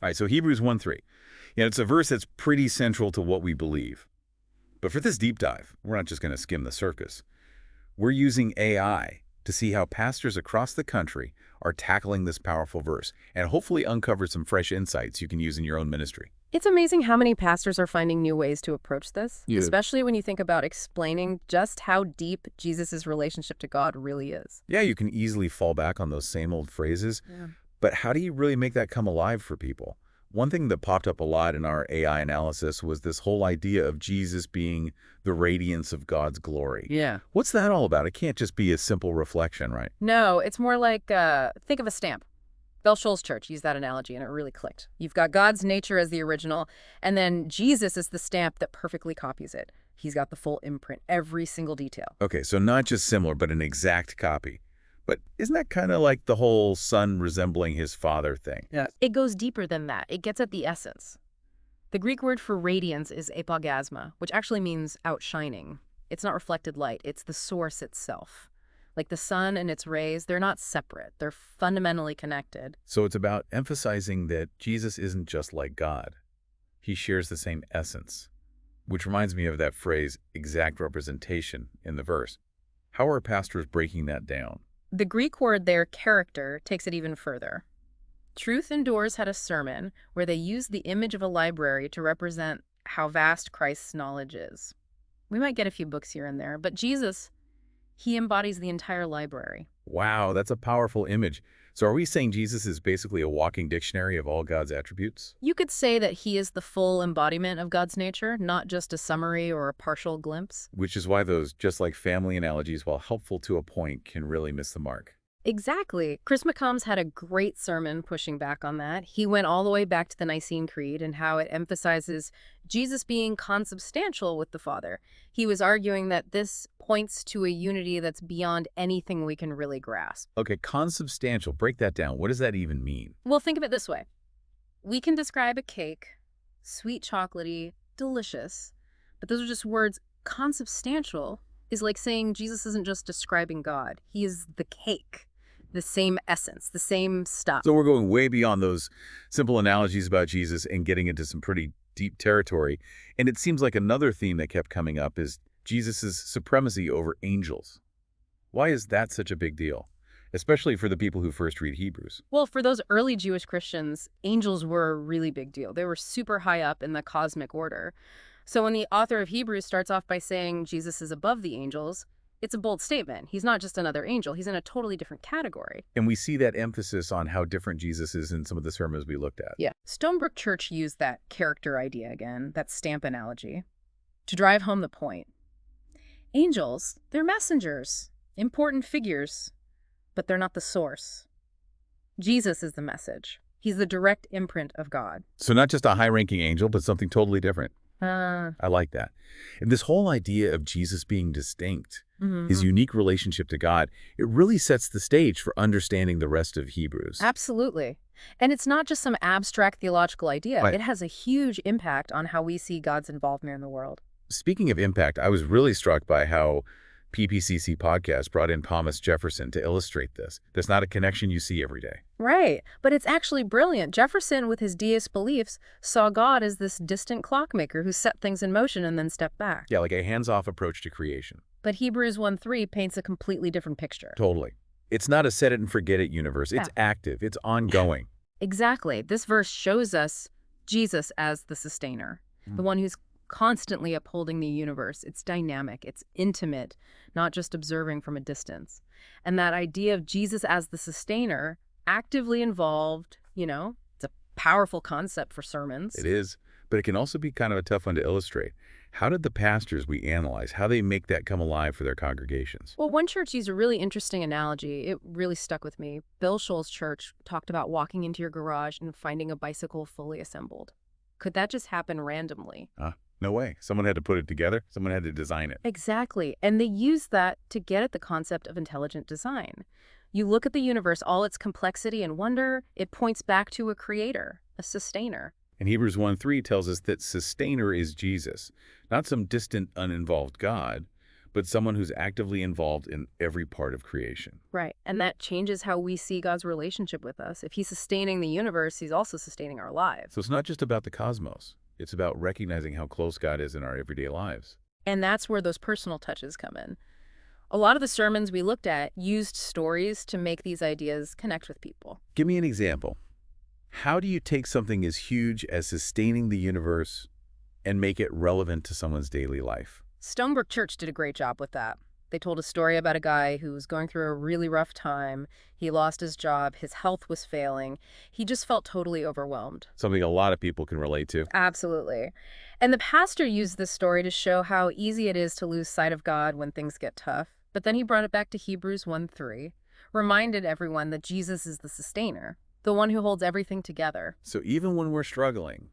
All right, so Hebrews 1:3. It's a verse that's pretty central to what we believe. But for this deep dive, we're not just going to skim the surface. We're using AI to see how pastors across the country are tackling this powerful verse and hopefully uncover some fresh insights you can use in your own ministry. It's amazing how many pastors are finding new ways to approach this, Yeah. especially when you think about explaining just how deep Jesus' relationship to God really is. Yeah, you can easily fall back on those same old phrases, Yeah. but how do you really make that come alive for people? One thing that popped up a lot in our AI analysis was this whole idea of Jesus being the radiance of God's glory. Yeah. What's that all about? It can't just be a simple reflection, right? No, it's more like, think of a stamp. Bell Shoals Church used that analogy, and it really clicked. You've got God's nature as the original, and then Jesus is the stamp that perfectly copies it. He's got the full imprint, every single detail. Okay, so not just similar, but an exact copy. But isn't that kind of like the whole son resembling his father thing? Yeah. It goes deeper than that. It gets at the essence. The Greek word for radiance is apaugasma, which actually means outshining. It's not reflected light, it's the source itself. Like the sun and its rays, they're not separate. They're fundamentally connected. So it's about emphasizing that Jesus isn't just like God. He shares the same essence, which reminds me of that phrase, exact representation, in the verse. How are pastors breaking that down? The Greek word there, character, takes it even further. Truth Endures had a sermon where they used the image of a library to represent how vast Christ's knowledge is. We might get a few books here and there, but Jesus, he embodies the entire library. Wow, that's a powerful image. So are we saying Jesus is basically a walking dictionary of all God's attributes? You could say that he is the full embodiment of God's nature, not just a summary or a partial glimpse. Which is why those just like family analogies, while helpful to a point, can really miss the mark. Exactly. Chris McCombs had a great sermon pushing back on that. He went all the way back to the Nicene Creed and how it emphasizes Jesus being consubstantial with the Father. He was arguing that this points to a unity that's beyond anything we can really grasp. Okay, consubstantial, break that down. What does that even mean? Well, think of it this way. We can describe a cake, sweet, chocolatey, delicious, but those are just words. Consubstantial is like saying Jesus isn't just describing God. He is the cake. The same essence, the same stuff. So we're going way beyond those simple analogies about Jesus and getting into some pretty deep territory. And it seems like another theme that kept coming up is Jesus' supremacy over angels. Why is that such a big deal? Especially for the people who first read Hebrews. Well, for those early Jewish Christians, angels were a really big deal. They were super high up in the cosmic order. So when the author of Hebrews starts off by saying Jesus is above the angels, it's a bold statement. He's not just another angel. He's in a totally different category. And we see that emphasis on how different Jesus is in some of the sermons we looked at. Yeah. Stonebrook Church used that character idea again, that stamp analogy, to drive home the point. Angels, they're messengers, important figures, but they're not the source. Jesus is the message. He's the direct imprint of God. So not just a high-ranking angel, but something totally different. I like that. And this whole idea of Jesus being distinct, his unique relationship to God, it really sets the stage for understanding the rest of Hebrews. Absolutely. And it's not just some abstract theological idea. Right. It has a huge impact on how we see God's involvement in the world. Speaking of impact, I was really struck by how PPCC podcast brought in Thomas Jefferson to illustrate this. That's not a connection you see every day. Right. But it's actually brilliant. Jefferson, with his deist beliefs, saw God as this distant clockmaker who set things in motion and then stepped back. Yeah, like a hands-off approach to creation. But Hebrews 1:3 paints a completely different picture. Totally. It's not a set-it-and-forget-it universe. It's active. It's ongoing. Exactly. This verse shows us Jesus as the sustainer, the one who's constantly upholding the universe. It's dynamic, it's intimate, not just observing from a distance. And that idea of Jesus as the sustainer, actively involved, it's a powerful concept for sermons. It is, but it can also be kind of a tough one to illustrate. How did the pastors we analyze, how they make that come alive for their congregations? Well, one church used a really interesting analogy. It really stuck with me. Bill Shoals Church talked about walking into your garage and finding a bicycle fully assembled. Could that just happen randomly? No way. Someone had to put it together. Someone had to design it. Exactly. And they use that to get at the concept of intelligent design. You look at the universe, all its complexity and wonder, it points back to a creator, a sustainer. And Hebrews 1:3 tells us that sustainer is Jesus, not some distant, uninvolved God, but someone who's actively involved in every part of creation. Right. And that changes how we see God's relationship with us. If he's sustaining the universe, he's also sustaining our lives. So it's not just about the cosmos. It's about recognizing how close God is in our everyday lives. And that's where those personal touches come in. A lot of the sermons we looked at used stories to make these ideas connect with people. Give me an example. How do you take something as huge as sustaining the universe and make it relevant to someone's daily life? Stonebrook Church did a great job with that. They told a story about a guy who was going through a really rough time. He lost his job. His health was failing. He just felt totally overwhelmed. Something a lot of people can relate to. Absolutely. And the pastor used this story to show how easy it is to lose sight of God when things get tough. But then he brought it back to Hebrews 1:3, reminded everyone that Jesus is the sustainer, the one who holds everything together. So even when we're struggling,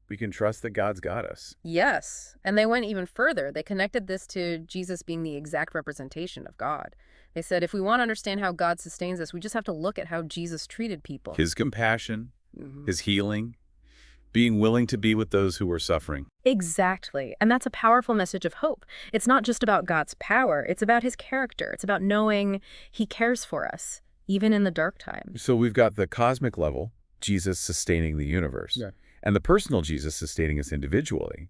we can trust that God's got us. Yes. And they went even further. They connected this to Jesus being the exact representation of God. They said, if we want to understand how God sustains us, we just have to look at how Jesus treated people. His compassion, his healing, being willing to be with those who were suffering. Exactly. And that's a powerful message of hope. It's not just about God's power. It's about his character. It's about knowing he cares for us, even in the dark times. So we've got the cosmic level, Jesus sustaining the universe, and the personal Jesus sustaining us individually.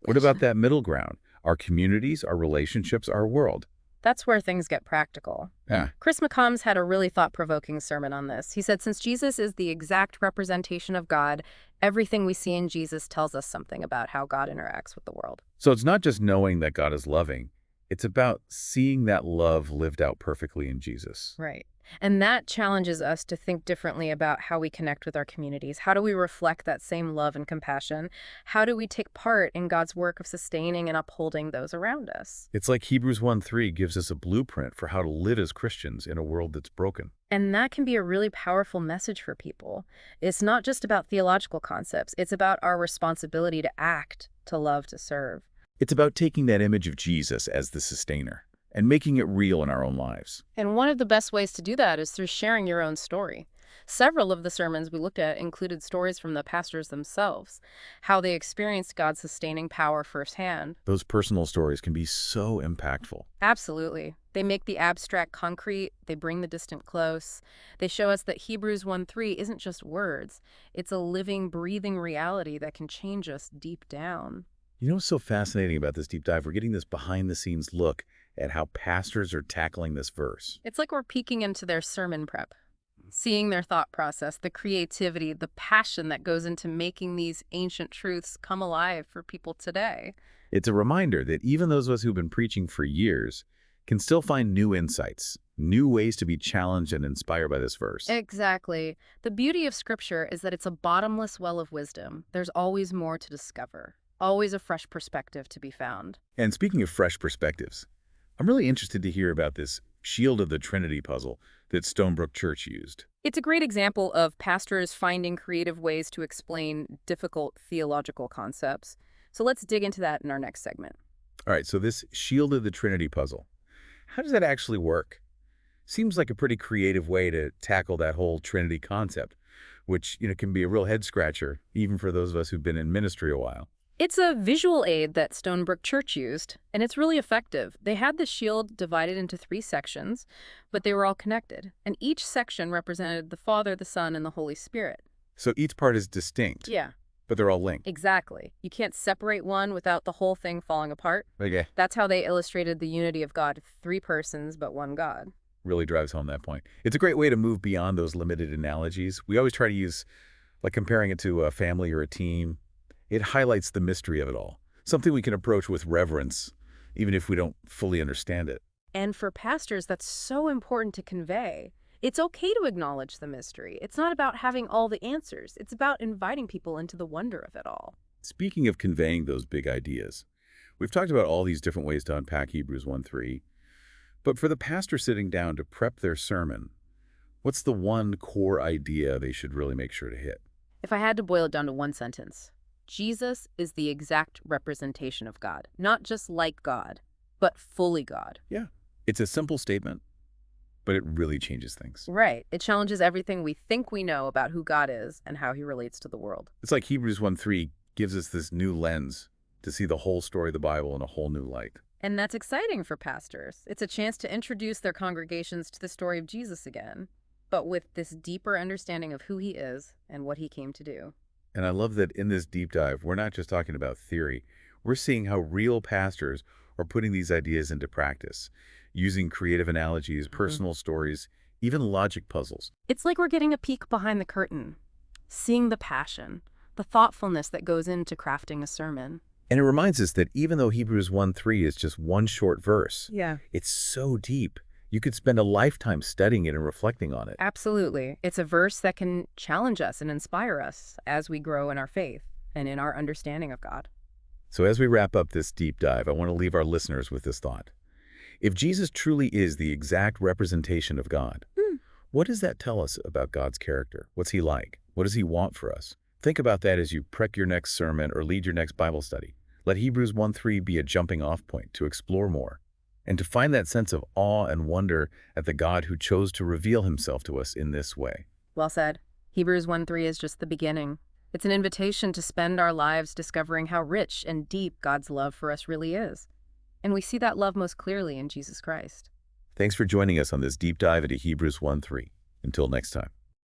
What about that middle ground? Our communities, our relationships, our world. That's where things get practical. Yeah. Chris McCombs had a really thought-provoking sermon on this. He said, since Jesus is the exact representation of God, everything we see in Jesus tells us something about how God interacts with the world. So it's not just knowing that God is loving. It's about seeing that love lived out perfectly in Jesus. Right. And that challenges us to think differently about how we connect with our communities. How do we reflect that same love and compassion? How do we take part in God's work of sustaining and upholding those around us? It's like Hebrews 1:3 gives us a blueprint for how to live as Christians in a world that's broken. And that can be a really powerful message for people. It's not just about theological concepts. It's about our responsibility to act, to love, to serve. It's about taking that image of Jesus as the sustainer and making it real in our own lives. And one of the best ways to do that is through sharing your own story. Several of the sermons we looked at included stories from the pastors themselves, how they experienced God's sustaining power firsthand. Those personal stories can be so impactful. Absolutely. They make the abstract concrete, they bring the distant close. They show us that Hebrews 1:3 isn't just words. It's a living, breathing reality that can change us deep down. You know what's so fascinating about this deep dive? We're getting this behind-the-scenes look at how pastors are tackling this verse. It's like we're peeking into their sermon prep, seeing their thought process, the creativity, the passion that goes into making these ancient truths come alive for people today. It's a reminder that even those of us who've been preaching for years can still find new insights, new ways to be challenged and inspired by this verse. Exactly. The beauty of Scripture is that it's a bottomless well of wisdom. There's always more to discover, always a fresh perspective to be found. And speaking of fresh perspectives, I'm really interested to hear about this Shield of the Trinity puzzle that Stonebrook Church used. It's a great example of pastors finding creative ways to explain difficult theological concepts. So let's dig into that in our next segment. All right, so this Shield of the Trinity puzzle, how does that actually work? Seems like a pretty creative way to tackle that whole Trinity concept, which, can be a real head-scratcher, even for those of us who've been in ministry a while. It's a visual aid that Stonebrook Church used, and it's really effective. They had the shield divided into 3 sections, but they were all connected, and each section represented the Father, the Son, and the Holy Spirit. So each part is distinct, Yeah, but they're all linked. exactly. You can't separate one without the whole thing falling apart. Okay. That's how they illustrated the unity of God, 3 persons, but one God. Really drives home that point. It's a great way to move beyond those limited analogies. We always try to use, like comparing it to a family or a team. It highlights the mystery of it all, something we can approach with reverence, even if we don't fully understand it. And for pastors, that's so important to convey. It's okay to acknowledge the mystery. It's not about having all the answers. It's about inviting people into the wonder of it all. Speaking of conveying those big ideas, we've talked about all these different ways to unpack Hebrews 1:3, but for the pastor sitting down to prep their sermon, what's the one core idea they should really make sure to hit? If I had to boil it down to one sentence, Jesus is the exact representation of God, not just like God, but fully God. Yeah, it's a simple statement, but it really changes things. Right. It challenges everything we think we know about who God is and how he relates to the world. It's like Hebrews 1:3 gives us this new lens to see the whole story of the Bible in a whole new light. And that's exciting for pastors. It's a chance to introduce their congregations to the story of Jesus again, but with this deeper understanding of who he is and what he came to do. And I love that in this deep dive, we're not just talking about theory. We're seeing how real pastors are putting these ideas into practice, using creative analogies, personal stories, even logic puzzles. It's like we're getting a peek behind the curtain, seeing the passion, the thoughtfulness that goes into crafting a sermon. And it reminds us that even though Hebrews 1:3 is just one short verse, Yeah. it's so deep. You could spend a lifetime studying it and reflecting on it. Absolutely. It's a verse that can challenge us and inspire us as we grow in our faith and in our understanding of God. So as we wrap up this deep dive, I want to leave our listeners with this thought. If Jesus truly is the exact representation of God, what does that tell us about God's character? What's he like? What does he want for us? Think about that as you prep your next sermon or lead your next Bible study. Let Hebrews 1:3 be a jumping off point to explore more and to find that sense of awe and wonder at the God who chose to reveal himself to us in this way. Well said. Hebrews 1:3 is just the beginning. It's an invitation to spend our lives discovering how rich and deep God's love for us really is. And we see that love most clearly in Jesus Christ. Thanks for joining us on this deep dive into Hebrews 1:3. Until next time.